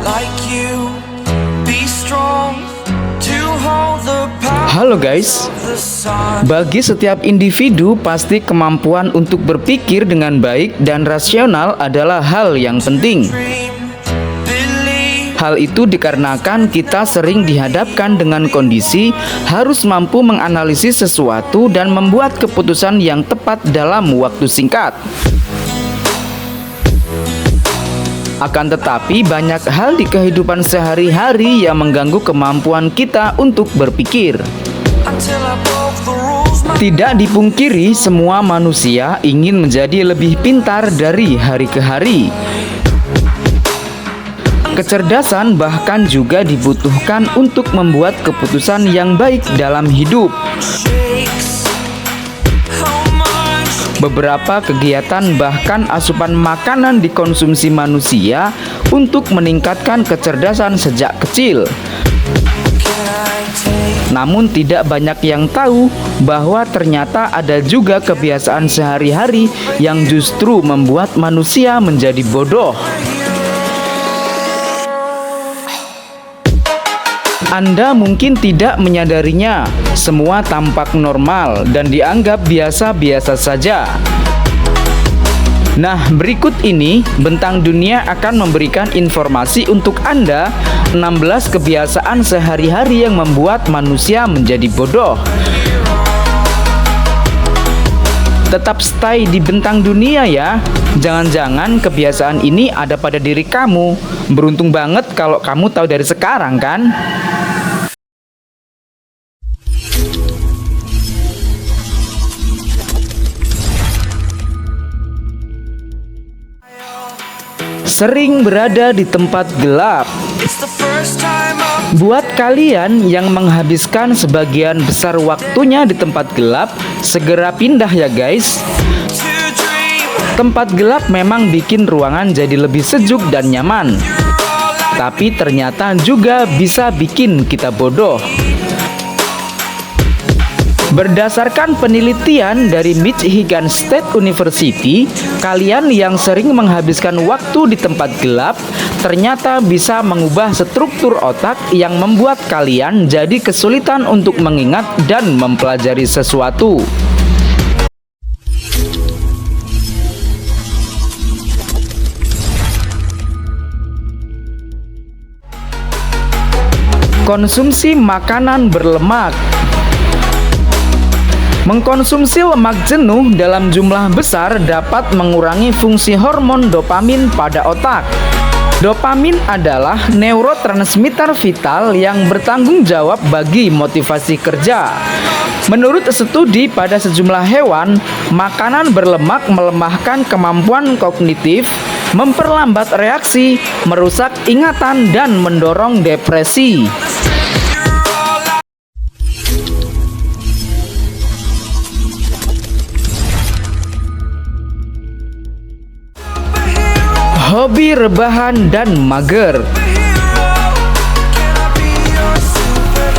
like you. Be strong to hold the power. Halo guys, bagi setiap individu pasti kemampuan untuk berpikir dengan baik dan rasional adalah hal yang penting. Hal itu dikarenakan kita sering dihadapkan dengan kondisi harus mampu menganalisis sesuatu dan membuat keputusan yang tepat dalam waktu singkat. Akan tetapi banyak hal di kehidupan sehari-hari yang mengganggu kemampuan kita untuk berpikir. Tidak dipungkiri, semua manusia ingin menjadi lebih pintar dari hari ke hari. Kecerdasan bahkan juga dibutuhkan untuk membuat keputusan yang baik dalam hidup. Beberapa kegiatan bahkan asupan makanan dikonsumsi manusia untuk meningkatkan kecerdasan sejak kecil. Namun tidak banyak yang tahu bahwa ternyata ada juga kebiasaan sehari-hari yang justru membuat manusia menjadi bodoh. Anda mungkin tidak menyadarinya, semua tampak normal dan dianggap biasa-biasa saja. Nah, berikut ini Bentang Dunia akan memberikan informasi untuk Anda 16 kebiasaan sehari-hari yang membuat manusia menjadi bodoh. Tetap stay di Bentang Dunia ya. Jangan-jangan kebiasaan ini ada pada diri kamu. Beruntung banget kalau kamu tahu dari sekarang kan? Sering berada di tempat gelap. Buat kalian yang menghabiskan sebagian besar waktunya di tempat gelap, segera pindah ya guys. Tempat gelap memang bikin ruangan jadi lebih sejuk dan nyaman, tapi ternyata juga bisa bikin kita bodoh. Berdasarkan penelitian dari Michigan State University, kalian yang sering menghabiskan waktu di tempat gelap ternyata bisa mengubah struktur otak yang membuat kalian jadi kesulitan untuk mengingat dan mempelajari sesuatu. Konsumsi makanan berlemak. Mengkonsumsi lemak jenuh dalam jumlah besar dapat mengurangi fungsi hormon dopamin pada otak. Dopamin adalah neurotransmitter vital yang bertanggung jawab bagi motivasi kerja. Menurut studi pada sejumlah hewan, makanan berlemak melemahkan kemampuan kognitif, memperlambat reaksi, merusak ingatan, dan mendorong depresi. Hobi rebahan dan mager.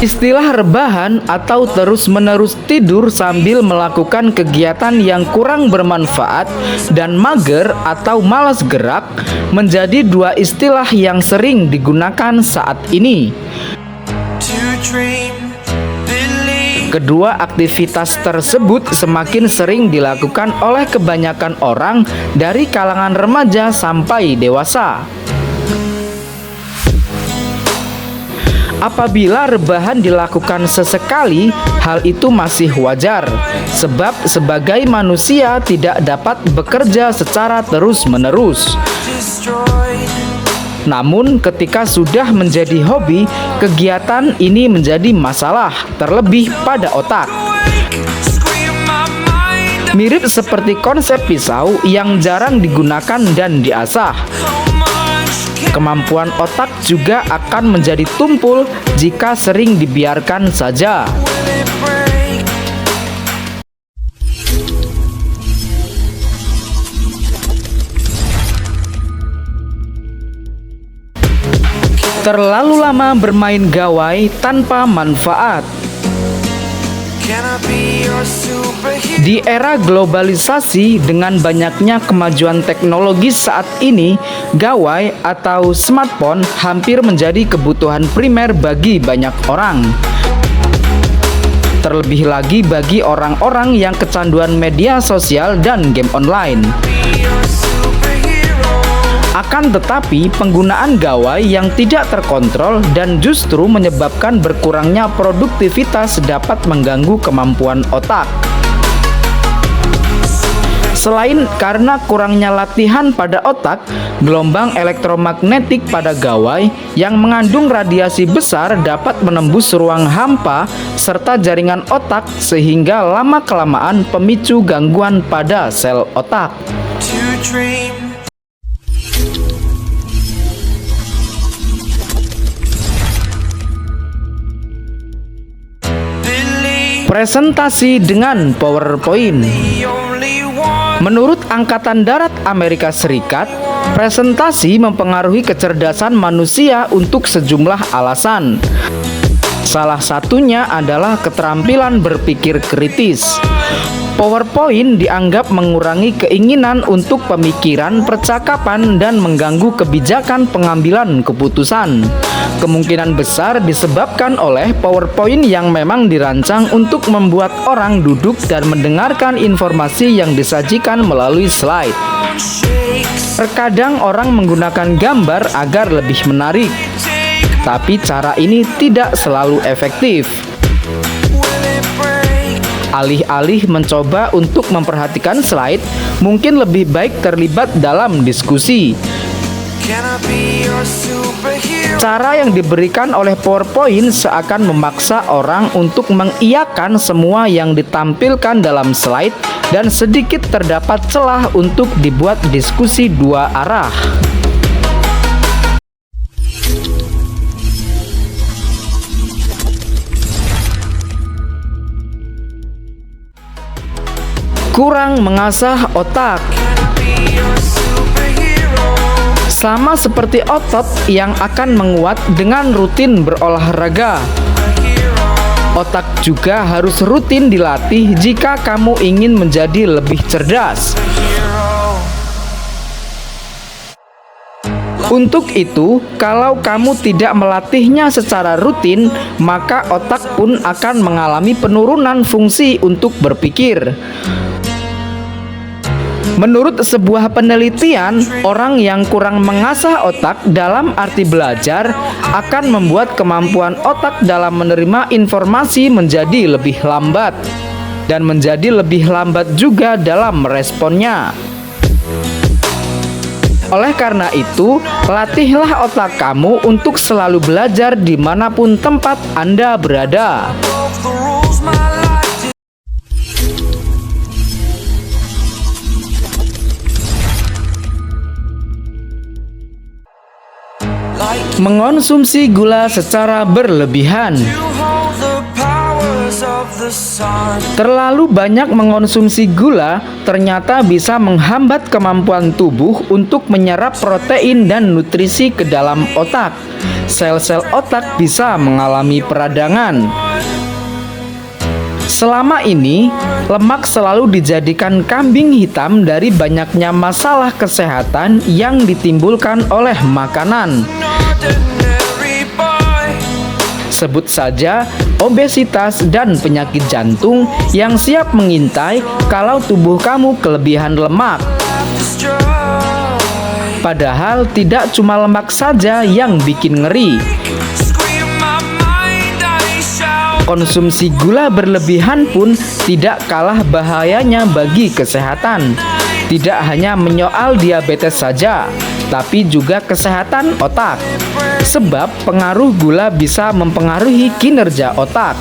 Istilah rebahan atau terus-menerus tidur sambil melakukan kegiatan yang kurang bermanfaat dan mager atau malas gerak menjadi dua istilah yang sering digunakan saat ini. Kedua aktivitas tersebut semakin sering dilakukan oleh kebanyakan orang dari kalangan remaja sampai dewasa. Apabila rebahan dilakukan sesekali, hal itu masih wajar, sebab sebagai manusia tidak dapat bekerja secara terus-menerus. Namun ketika sudah menjadi hobi, kegiatan ini menjadi masalah, terlebih pada otak. Mirip seperti konsep pisau yang jarang digunakan dan diasah. Kemampuan otak juga akan menjadi tumpul jika sering dibiarkan saja. Terlalu lama bermain gawai tanpa manfaat. Can I be your superhero? Di era globalisasi dengan banyaknya kemajuan teknologi saat ini, gawai atau smartphone hampir menjadi kebutuhan primer bagi banyak orang. Terlebih lagi bagi orang-orang yang kecanduan media sosial dan game online. Be your superhero. Akan tetapi, penggunaan gawai yang tidak terkontrol dan justru menyebabkan berkurangnya produktivitas dapat mengganggu kemampuan otak. Selain karena kurangnya latihan pada otak, gelombang elektromagnetik pada gawai yang mengandung radiasi besar dapat menembus ruang hampa serta jaringan otak sehingga lama-kelamaan pemicu gangguan pada sel otak. To dream. Believe Presentasi dengan PowerPoint. the only one. Menurut Angkatan Darat Amerika Serikat, presentasi mempengaruhi kecerdasan manusia untuk sejumlah alasan. Salah satunya adalah keterampilan berpikir kritis. PowerPoint dianggap mengurangi keinginan untuk pemikiran, percakapan, dan mengganggu kebijakan pengambilan keputusan. Kemungkinan besar disebabkan oleh PowerPoint yang memang dirancang untuk membuat orang duduk dan mendengarkan informasi yang disajikan melalui slide. Shakes. Terkadang orang menggunakan gambar agar lebih menarik, Take. tapi cara ini tidak selalu efektif. Will it break? Alih-alih mencoba untuk memperhatikan slide, mungkin lebih baik terlibat dalam diskusi. Can I be your superhero? Cara yang diberikan oleh PowerPoint seakan memaksa orang untuk mengiyakan semua yang ditampilkan dalam slide dan sedikit terdapat celah untuk dibuat diskusi dua arah. Kurang mengasah otak. Be your superhero. Sama seperti otot yang akan menguat dengan rutin berolahraga, Hero. otak juga harus rutin dilatih jika kamu ingin menjadi lebih cerdas. Hero. Untuk itu, kalau kamu tidak melatihnya secara rutin, maka otak pun akan mengalami penurunan fungsi untuk berpikir. Menurut sebuah penelitian, orang yang kurang mengasah otak dalam arti belajar akan membuat kemampuan otak dalam menerima informasi menjadi lebih lambat dan menjadi lebih lambat juga dalam meresponnya. Oleh karena itu, latihlah otak kamu untuk selalu belajar dimanapun tempat Anda berada. Broke the rules my life did. Like Mengonsumsi gula secara berlebihan. you hold the powers of the sun. Terlalu banyak mengonsumsi gula ternyata bisa menghambat kemampuan tubuh untuk menyerap protein dan nutrisi ke dalam otak. Sel-sel otak bisa mengalami peradangan. Selama ini, lemak selalu dijadikan kambing hitam dari banyaknya masalah kesehatan yang ditimbulkan oleh makanan. Ordinary boy. Sebut saja obesitas dan penyakit jantung yang siap mengintai kalau tubuh kamu kelebihan lemak. Destroy. Padahal tidak cuma lemak saja yang bikin ngeri. Scream my mind, I shout. Konsumsi gula berlebihan pun tidak kalah bahayanya bagi kesehatan. Tidak hanya menyoal diabetes saja, tapi juga kesehatan otak. Sebab pengaruh gula bisa mempengaruhi kinerja otak.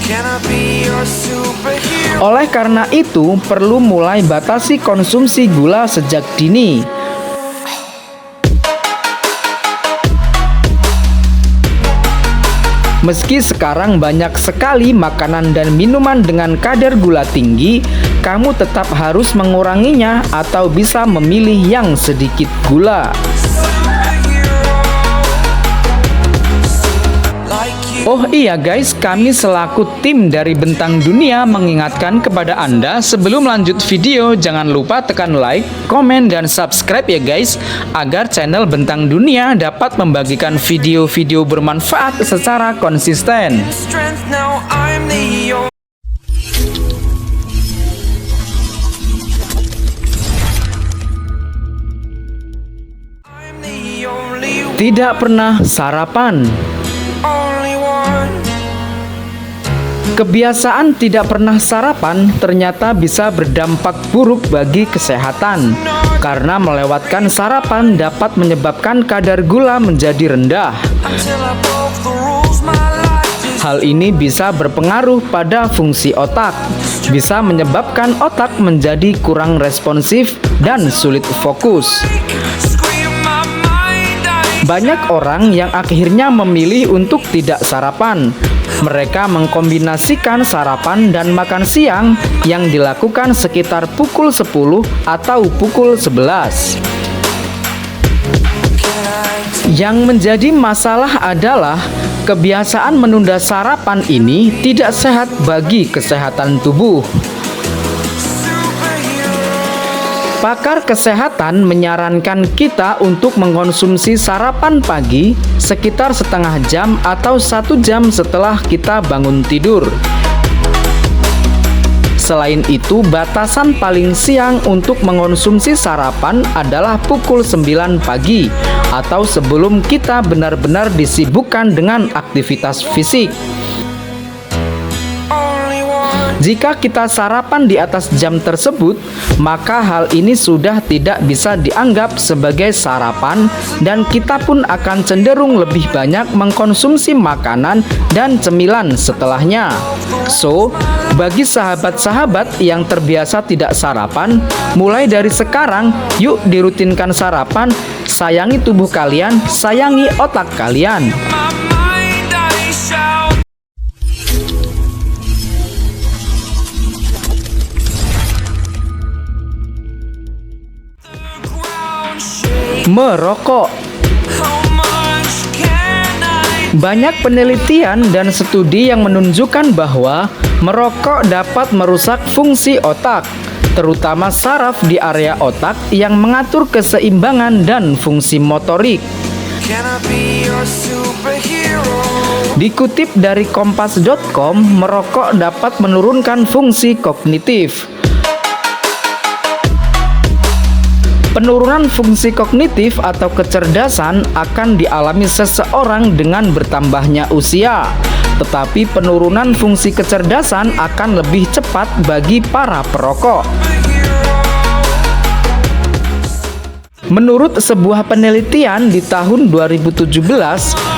Can I be your superhero? Oleh karena itu, perlu mulai batasi konsumsi gula sejak dini. Meski sekarang banyak sekali makanan dan minuman dengan kadar gula tinggi, kamu tetap harus menguranginya atau bisa memilih yang sedikit gula. Like you Oh iya guys, kami selaku tim dari Bentang Dunia mengingatkan kepada Anda sebelum lanjut video jangan lupa tekan like, komen, dan subscribe ya guys, agar channel Bentang Dunia dapat membagikan video-video bermanfaat secara konsisten. Strength now, I'm the only. I'm the Tidak pernah sarapan. only one. Kebiasaan tidak pernah sarapan ternyata bisa berdampak buruk bagi kesehatan. Karena melewatkan sarapan dapat menyebabkan kadar gula menjadi rendah. Until I broke the rules, my life is Hal ini bisa berpengaruh pada fungsi otak, bisa menyebabkan otak menjadi kurang responsif dan sulit fokus. scream my mind. Banyak orang yang akhirnya memilih untuk tidak sarapan. Mereka mengkombinasikan sarapan dan makan siang yang dilakukan sekitar pukul 10 atau pukul 11. Yang menjadi masalah adalah kebiasaan menunda sarapan ini tidak sehat bagi kesehatan tubuh. Pakar kesehatan menyarankan kita untuk mengkonsumsi sarapan pagi sekitar setengah jam atau 1 jam setelah kita bangun tidur. Selain itu, batasan paling siang untuk mengkonsumsi sarapan adalah pukul 9 pagi atau sebelum kita benar-benar disibukkan dengan aktivitas fisik. only one. Jika kita sarapan di atas jam tersebut, maka hal ini sudah tidak bisa dianggap sebagai sarapan dan kita pun akan cenderung lebih banyak mengkonsumsi makanan dan cemilan setelahnya. So, bagi sahabat-sahabat yang terbiasa tidak sarapan, mulai dari sekarang yuk dirutinkan sarapan. Sayangi tubuh kalian, sayangi otak kalian. My mind, I shout. The ground shake. Merokok. How much can I? Banyak penelitian dan studi yang menunjukkan bahwa merokok dapat merusak fungsi otak, terutama saraf di area otak yang mengatur keseimbangan dan fungsi motorik. Can I be your superhero? Dikutip dari kompas.com, merokok dapat menurunkan fungsi kognitif. Penurunan fungsi kognitif atau kecerdasan akan dialami seseorang dengan bertambahnya usia, tetapi penurunan fungsi kecerdasan akan lebih cepat bagi para perokok. Menurut sebuah penelitian di tahun 2017,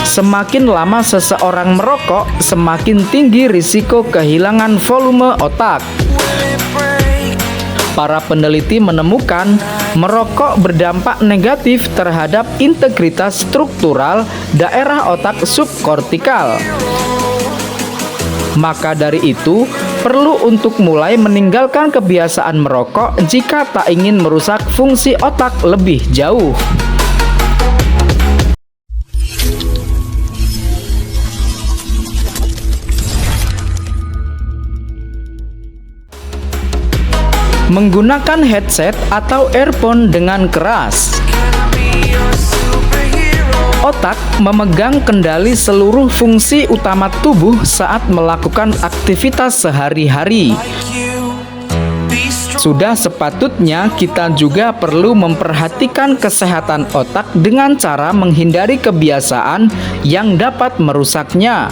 semakin lama seseorang merokok, semakin tinggi risiko kehilangan volume otak. Will it break? Para peneliti menemukan merokok berdampak negatif terhadap integritas struktural daerah otak subkortikal. Maka dari itu, perlu untuk mulai meninggalkan kebiasaan merokok jika tak ingin merusak fungsi otak lebih jauh. Menggunakan headset atau earphone dengan keras. Can I be your superhero? Otak memegang kendali seluruh fungsi utama tubuh saat melakukan aktivitas sehari-hari. Like you, be strong. Sudah sepatutnya kita juga perlu memperhatikan kesehatan otak dengan cara menghindari kebiasaan yang dapat merusaknya.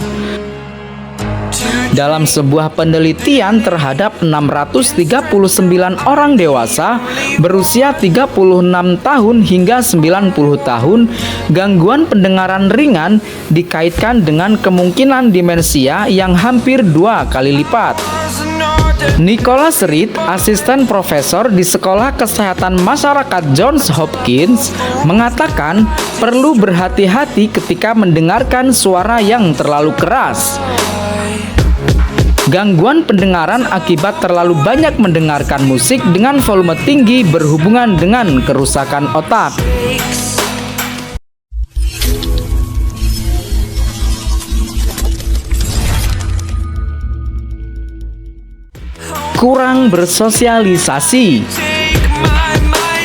Dalam sebuah penelitian terhadap 639 orang dewasa berusia 36 tahun hingga 90 tahun, gangguan pendengaran ringan dikaitkan dengan kemungkinan demensia yang hampir 2 kali lipat. Nicholas Reed, asisten profesor di Sekolah Kesehatan Masyarakat Johns Hopkins, mengatakan perlu berhati-hati ketika mendengarkan suara yang terlalu keras. Gangguan pendengaran akibat terlalu banyak mendengarkan musik dengan volume tinggi berhubungan dengan kerusakan otak. kurang bersosialisasi.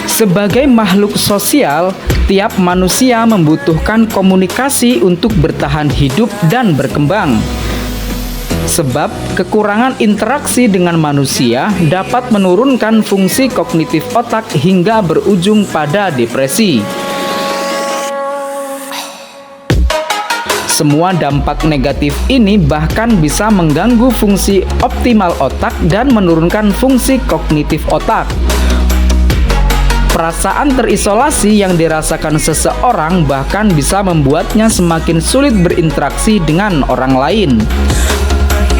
Sebagai makhluk sosial, tiap manusia membutuhkan komunikasi untuk bertahan hidup dan berkembang. Sebab kekurangan interaksi dengan manusia dapat menurunkan fungsi kognitif otak hingga berujung pada depresi. Semua dampak negatif ini bahkan bisa mengganggu fungsi optimal otak dan menurunkan fungsi kognitif otak. Perasaan terisolasi yang dirasakan seseorang bahkan bisa membuatnya semakin sulit berinteraksi dengan orang lain.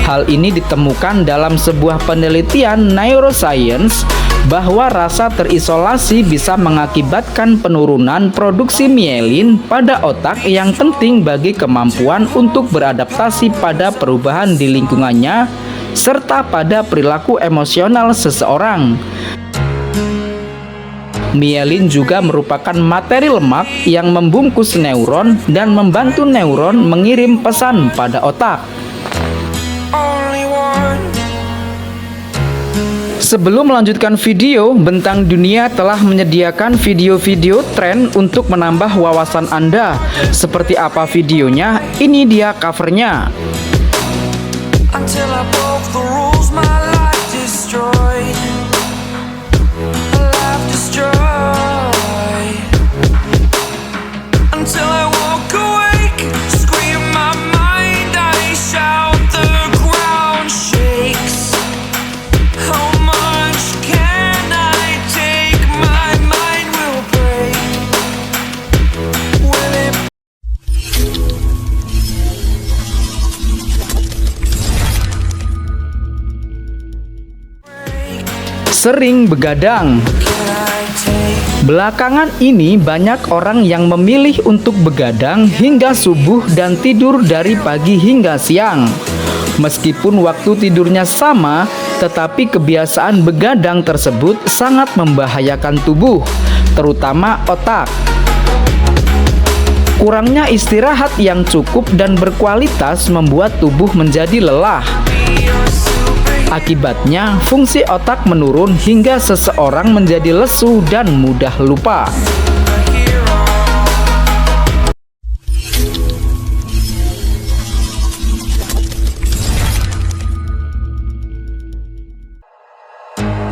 Hal ini ditemukan dalam sebuah penelitian neuroscience bahwa rasa terisolasi bisa mengakibatkan penurunan produksi mielin pada otak yang penting bagi kemampuan untuk beradaptasi pada perubahan di lingkungannya serta pada perilaku emosional seseorang. Mielin juga merupakan materi lemak yang membungkus neuron dan membantu neuron mengirim pesan pada otak. Sebelum melanjutkan video, Bentang Dunia telah menyediakan video-video tren untuk menambah wawasan Anda. Seperti apa videonya? Ini dia covernya. Until I broke the rules, my life destroyed. Life destroyed. Until I walk awake, scream my mind, I shout, the ground shakes. How much can I take? My mind will break. Will it Sering begadang. Belakangan ini banyak orang yang memilih untuk begadang hingga subuh dan tidur dari pagi hingga siang. Meskipun waktu tidurnya sama, tetapi kebiasaan begadang tersebut sangat membahayakan tubuh, terutama otak. Kurangnya istirahat yang cukup dan berkualitas membuat tubuh menjadi lelah. Akibatnya, fungsi otak menurun hingga seseorang menjadi lesu dan mudah lupa.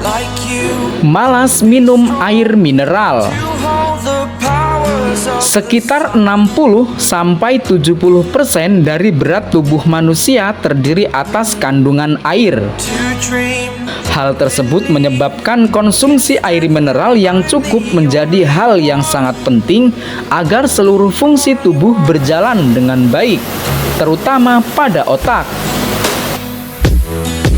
like you Malas minum air mineral. to hold the powers of Sekitar 60-70% dari berat tubuh manusia terdiri atas kandungan air. to dream. Hal tersebut menyebabkan konsumsi air mineral yang cukup menjadi hal yang sangat penting agar seluruh fungsi tubuh berjalan dengan baik, terutama pada otak.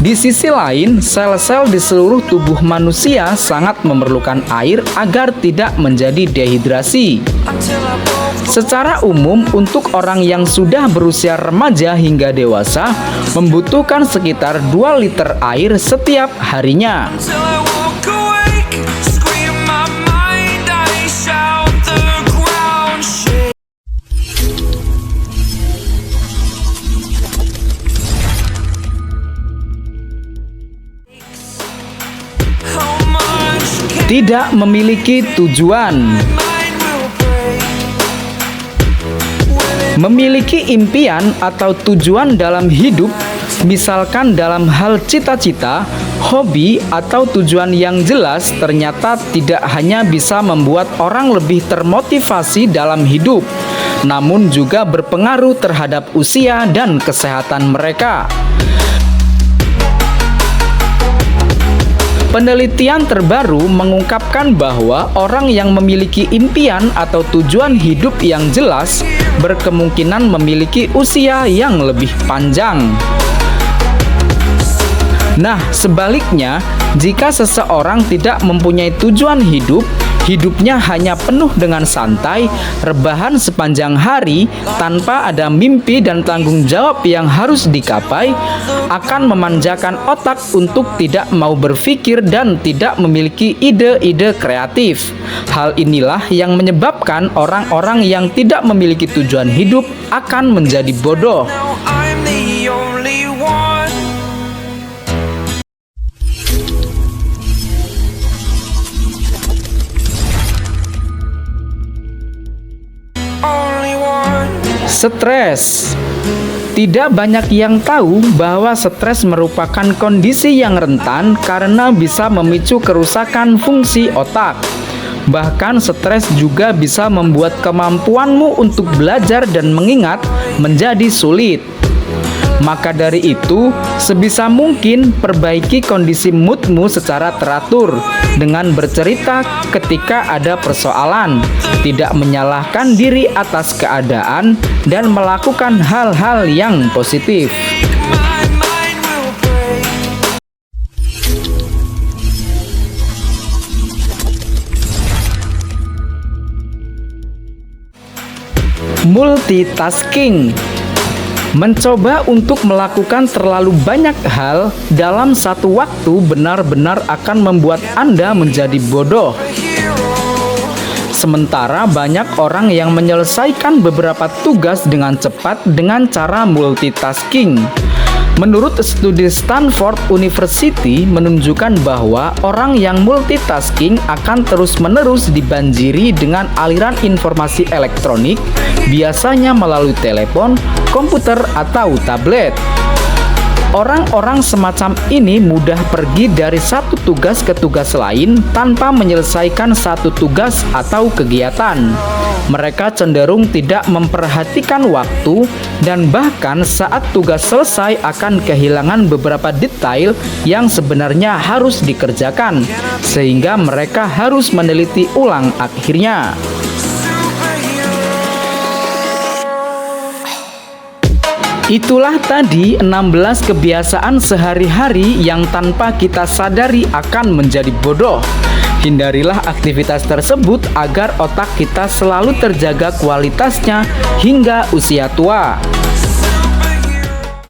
Di sisi lain, sel-sel di seluruh tubuh manusia sangat memerlukan air agar tidak menjadi dehidrasi. Until I broke the Secara umum, untuk orang yang sudah berusia remaja hingga dewasa, membutuhkan sekitar 2 liter air setiap harinya. Till I walk awake, scream my mind, I shout, the ground shakes. How much can Tidak memiliki tujuan. mind will break? Will it Memiliki impian atau tujuan dalam hidup, misalkan dalam hal cita-cita, hobi, atau tujuan yang jelas, ternyata tidak hanya bisa membuat orang lebih termotivasi dalam hidup, namun juga berpengaruh terhadap usia dan kesehatan mereka. Penelitian terbaru mengungkapkan bahwa orang yang memiliki impian atau tujuan hidup yang jelas berkemungkinan memiliki usia yang lebih panjang. Nah, sebaliknya, jika seseorang tidak mempunyai tujuan hidup, hidupnya hanya penuh dengan santai, rebahan sepanjang hari, tanpa ada mimpi dan tanggung jawab yang harus dikapai, akan memanjakan otak untuk tidak mau berpikir dan tidak memiliki ide-ide kreatif. Hal inilah yang menyebabkan orang-orang yang tidak memiliki tujuan hidup akan menjadi bodoh. now I'm the only one? only one. Stres. Tidak banyak yang tahu bahwa stres merupakan kondisi yang rentan karena bisa memicu kerusakan fungsi otak. Bahkan stres juga bisa membuat kemampuanmu untuk belajar dan mengingat menjadi sulit. Maka dari itu, sebisa mungkin perbaiki kondisi moodmu secara teratur dengan bercerita ketika ada persoalan, tidak menyalahkan diri atas keadaan, dan melakukan hal-hal yang positif. My mind will break. Multitasking. Mencoba untuk melakukan terlalu banyak hal dalam satu waktu benar-benar akan membuat Anda menjadi bodoh. Sementara banyak orang yang menyelesaikan beberapa tugas dengan cepat dengan cara multitasking. Menurut studi Stanford University menunjukkan bahwa orang yang multitasking akan terus-menerus dibanjiri dengan aliran informasi elektronik, biasanya melalui telepon, komputer, atau tablet. Orang-orang semacam ini mudah pergi dari satu tugas ke tugas lain tanpa menyelesaikan satu tugas atau kegiatan. Mereka cenderung tidak memperhatikan waktu dan bahkan saat tugas selesai akan kehilangan beberapa detail yang sebenarnya harus dikerjakan, sehingga mereka harus meneliti ulang akhirnya. Itulah tadi 16 kebiasaan sehari-hari yang tanpa kita sadari akan menjadi bodoh. Hindarilah aktivitas tersebut agar otak kita selalu terjaga kualitasnya hingga usia tua.